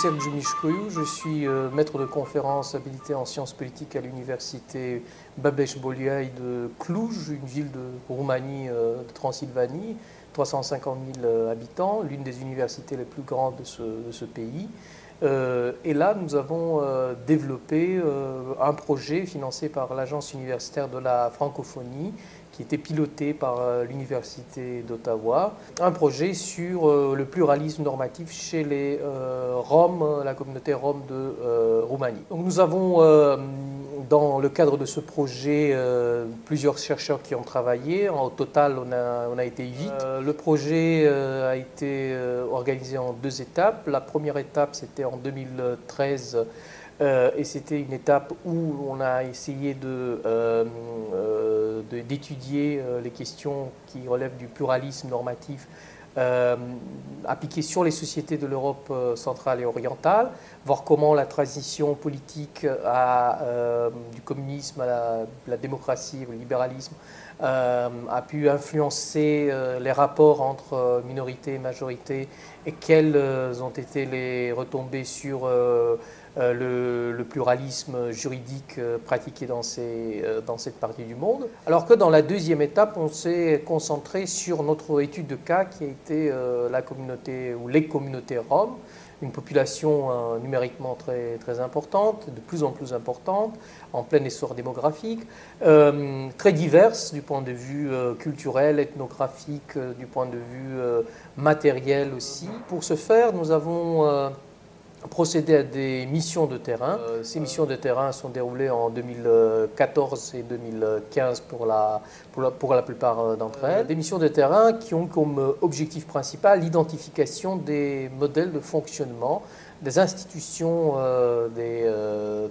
Sergiu Mișcoiu, je suis maître de conférence habilité en sciences politiques à l'université Babeș-Bolyai de Cluj, une ville de Roumanie, de Transylvanie, 350 000 habitants, l'une des universités les plus grandes de ce pays. Et là, nous avons développé un projet financé par l'Agence universitaire de la francophonie, qui était piloté par l'Université d'Ottawa, un projet sur le pluralisme normatif chez les Roms, la communauté Rome de Roumanie. Donc nous avons, dans le cadre de ce projet, plusieurs chercheurs qui ont travaillé. Au total, on a été 8. Le projet a été organisé en 2 étapes. La première étape, c'était en 2013. Et c'était une étape où on a essayé d'étudier les questions qui relèvent du pluralisme normatif appliqué sur les sociétés de l'Europe centrale et orientale, voir comment la transition politique du communisme à la démocratie, au libéralisme, a pu influencer les rapports entre minorité et majorité et quelles ont été les retombées sur le pluralisme juridique pratiqué dans cette partie du monde. Alors que dans la deuxième étape, on s'est concentré sur notre étude de cas qui a été la communauté ou les communautés roms, une population numériquement très importante, de plus en plus importante, en plein essor démographique, très diverse du point de vue culturel, ethnographique, du point de vue matériel aussi. Pour ce faire, nous avons procéder à des missions de terrain. Ces missions de terrain sont déroulées en 2014 et 2015 pour la plupart d'entre elles. Des missions de terrain qui ont comme objectif principal l'identification des modèles de fonctionnement des institutions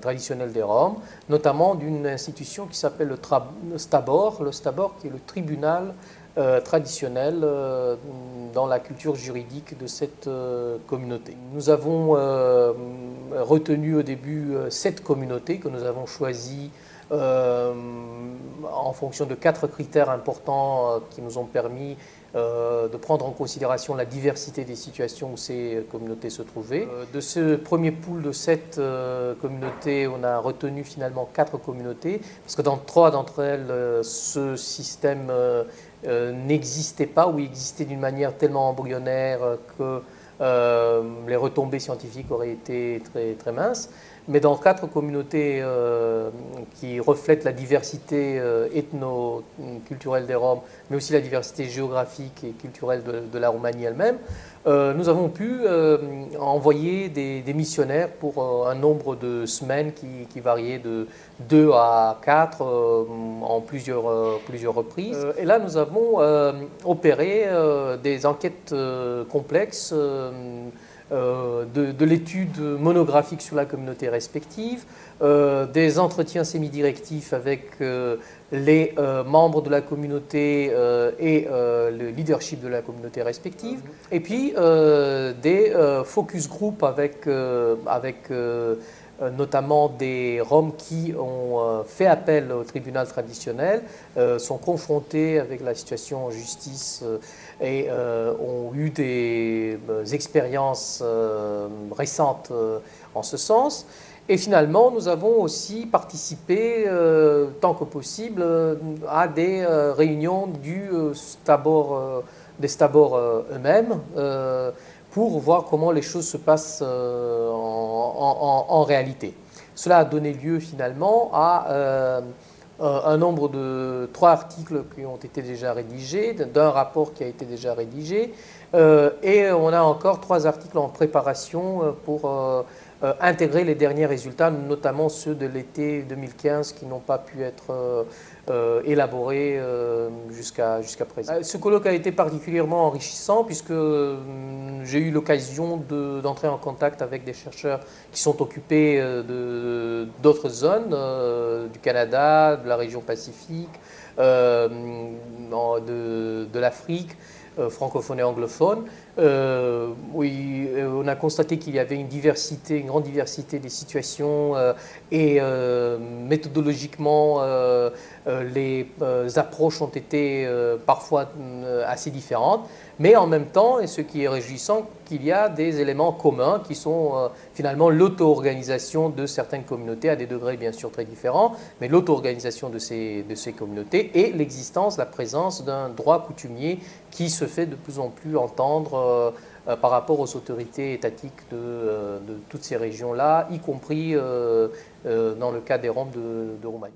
traditionnelles des Roms, notamment d'une institution qui s'appelle le Stabor qui est le tribunal traditionnel dans la culture juridique de cette communauté. Nous avons retenu au début 7 communautés que nous avons choisies en fonction de 4 critères importants qui nous ont permis de prendre en considération la diversité des situations où ces communautés se trouvaient. De ce premier pool de 7 communautés, on a retenu finalement 4 communautés, parce que dans 3 d'entre elles, ce système n'existait pas ou existait d'une manière tellement embryonnaire que les retombées scientifiques auraient été très minces. Mais dans 4 communautés qui reflètent la diversité ethno-culturelle des Roms, mais aussi la diversité géographique et culturelle de la Roumanie elle-même, nous avons pu envoyer des missionnaires pour un nombre de semaines qui variait de 2 à 4 en plusieurs reprises. Et là, nous avons opéré des enquêtes complexes de l'étude monographique sur la communauté respective, des entretiens semi-directifs avec les membres de la communauté et le leadership de la communauté respective, et puis des focus group avec notamment des Roms qui ont fait appel au tribunal traditionnel, sont confrontés avec la situation en justice et ont eu des expériences récentes en ce sens. Et finalement, nous avons aussi participé, tant que possible, à des réunions des Stabor eux-mêmes, pour voir comment les choses se passent en réalité. Cela a donné lieu finalement à un nombre de 3 articles qui ont été déjà rédigés, d'un rapport qui a été déjà rédigé, et on a encore 3 articles en préparation pour intégrer les derniers résultats, notamment ceux de l'été 2015 qui n'ont pas pu être élaborés jusqu'à présent. Ce colloque a été particulièrement enrichissant puisque j'ai eu l'occasion d'entrer en contact avec des chercheurs qui sont occupés d'autres zones, du Canada, de la région Pacifique, de l'Afrique, francophone et anglophone, Oui, on a constaté qu'il y avait une grande diversité des situations et méthodologiquement, les approches ont été parfois assez différentes. Mais en même temps, et ce qui est réjouissant, qu'il y a des éléments communs qui sont finalement l'auto-organisation de certaines communautés à des degrés bien sûr très différents, mais l'auto-organisation de ces communautés et l'existence, la présence d'un droit coutumier qui se fait de plus en plus entendre par rapport aux autorités étatiques de toutes ces régions-là, y compris dans le cas des Roms de Roumanie.